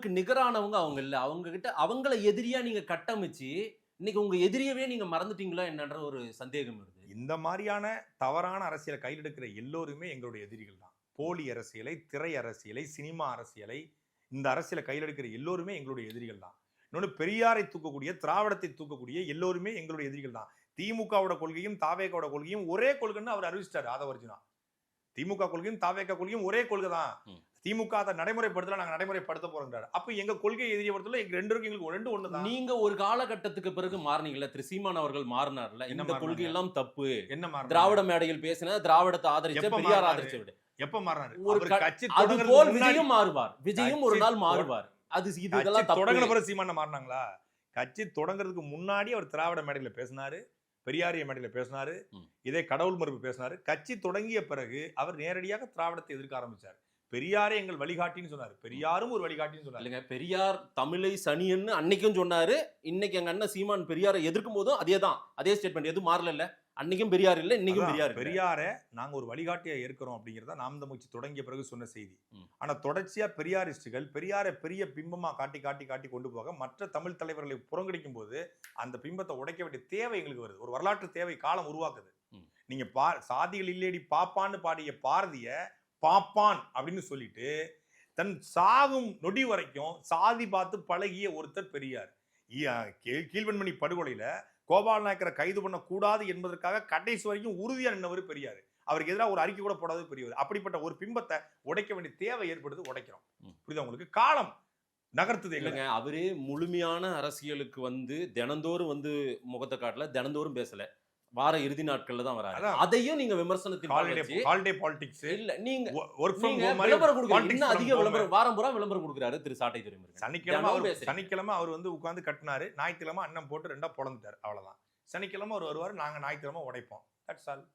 உங்களுக்கு நிகரானவங்க அவங்க இல்ல. அவங்க கிட்ட அவங்கள எதிரியா நீங்க கட்டமைச்சு, இன்னைக்கு உங்க எதிரியவே நீங்க மறந்துட்டீங்களா என்னன்ற ஒரு சந்தேகம் வருது. இந்த மாரியான தவறான அரசியல கையில் எடுக்கிற எல்லோருமே எங்களுடைய எதிரிகள் தான். போலி அரசியலை, திரை அரசியலை, சினிமா அரசியலை, இந்த அரசியல கையில் எடுக்கிற எல்லோருமே எங்களுடைய எதிரிகள் தான். இன்னொன்னு பெரியாரை தூக்கக்கூடிய, திராவிடத்தை தூக்கக்கூடிய எல்லோருமே எங்களுடைய எதிரிகள் தான். திமுகவோட கொள்கையும், தாவேகாவோட கொள்கையும் ஒரே கொள்கைன்னு அவர் அறிவிச்சிட்டாரு ஆதவர்ஜுனா. திமுக கொள்கையும், தாவேகா கொள்கையும் ஒரே கொள்கை தான். திமுக அதை நடைமுறைப்படுத்தல, நாங்க நடைமுறைப்படுத்த போறோம்ன்றாரு. அப்ப எங்க கொள்கை எதிரியை பொறுத்தவரை எங்க 2 எங்களுக்கு 2 ஒண்ணு தான். நீங்க ஒரு காலகட்டத்துக்கு பிறகு மாறுனீங்கல்ல. திரு சீமான் அவர்கள் மாறினார்ல. இந்த கொள்கை எல்லாம் தப்பு. என்ன மாறினாரு? திராவிட மேடையில் பேசின திராவிடத்தை ஆதரிச்ச பெரியார் ஆதரிச்ச விட. எப்ப மாறினாரு? ஒரு கட்சி அதுபோல் விஜயும் மாறுவார். விஜயும் ஒரு நாள் மாறுவார். அது இதெல்லாம் தொடங்கின பிறகு சீமான மாறினாங்களா? கட்சி தொடங்குறதுக்கு முன்னாடி அவர் திராவிட மேடையில பேசினாரு, பெரியாரிய மேடையில பேசினாரு, இதே கடவுள் மறுப்பு பேசினாரு. கட்சி தொடங்கிய பிறகு அவர் நேரடியாக திராவிடத்தை எதிர்க்க ஆரம்பிச்சார். பெரியாரே எங்கள் வழிகாட்டின்னு சொன்னாரு. பெரியாரும் ஒரு வழிகாட்டின்னு சொன்னாரு. இல்லங்க, பெரியார் தமிழை சனியன்னு அன்னைக்கும் சொன்னாரு. இன்னைக்கு எங்க அண்ணன் சீமான் பெரியாரை எதிர்க்கும் போதும் அதே ஸ்டேட்மெண்ட் எதுவும் மாறல. அன்னைக்கும் பெரியார் இல்ல, இன்னைக்கும் பெரியார். பெரியாரை நாங்க ஒரு வழிகாட்டியா இருக்கிறோம் அப்படிங்கிறத நாம் தமிழ்ச்சி தொடங்கிய பிறகு சொன்ன செய்தி. ஆனா தொடர்ச்சியா பெரியாரிஸ்டுகள் பெரியாரை பெரிய பிம்பமா காட்டி கொண்டு போக மற்ற தமிழ் தலைவர்களை புறங்கடிக்கும் போது அந்த பிம்பத்தை உடைக்க வேண்டிய தேவை எங்களுக்கு வருது. ஒரு வரலாற்று தேவை காலம் உருவாக்குது. நீங்க சாதிகள் இல்லேடி பாப்பான்னு பாடிய பாரதிய பாப்பான் அப்படின்னு சொல்லிட்டு தன் சாகும் நொடி வரைக்கும் சாதி பார்த்து பழகிய ஒருத்தர் பெரியார். கீழ்வெண்மணி படுகொலையில கோபால் நாயக்கரை கைது பண்ண கூடாது என்பதற்காக கடைசி வரைக்கும் உறுதியா நின்றவர் பெரியார். அவருக்கு எதிராக ஒரு அறிக்கை கூட போடாது பெரியவர். அப்படிப்பட்ட ஒரு பிம்பத்தை உடைக்க வேண்டிய தேவை ஏற்படுது, உடைக்கிறோம். புரியுதா உங்களுக்கு? காலம் நகர்த்துது. இல்லைங்க, அவரே முழுமையான அரசியலுக்கு தினந்தோறும் முகத்தை காட்டல, தினந்தோறும் பேசல. வார இறுதி நாட்கள்ல தான் வராரு. அதையும் நீங்க விமர்சனத்தில் ஹாலிடே பாலிடிக்ஸ் இல்ல, நீங்க வொர்க் ஃப்ரம் ஹோம் விளம்பரம் கொடுக்குறீங்க. இன்னும் அதிக விளம்பரம், வாரம் பூரா விளம்பரம் கொடுக்குறாரு திரு சாட்டை துரைமுருகன். சனிக்கிழமை அவர் உட்கார்ந்து கட்டினாரு, ஞாயிற்றுக்கிழமை அண்ணன் போட்டு 2 பொளந்துட்டாரு. அவ்வளவுதான். சனிக்கிழமை அவர் வருவாரு, நாங்க ஞாயிற்றுக்கிழமை உடைப்போம். That's all.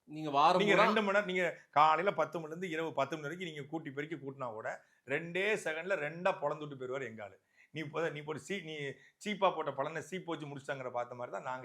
நீங்க வாரம் நீங்க 2 மணி நேரம், நீங்க காலையில 10 மணில இருந்து இரவு 10 மணி வரைக்கும் நீங்க கூட்டி பெருக்கி கூட்டினா கூட 2 செகண்ட்ல 2 பொளந்துட்டு போயிருவாரு எங்காலு. நீ போட்டு நீ சீப்பா போட்ட பலனை சீப் வச்சு முடிச்சிட்டாங்கிற பார்த்த மாதிரி தான் நாங்க.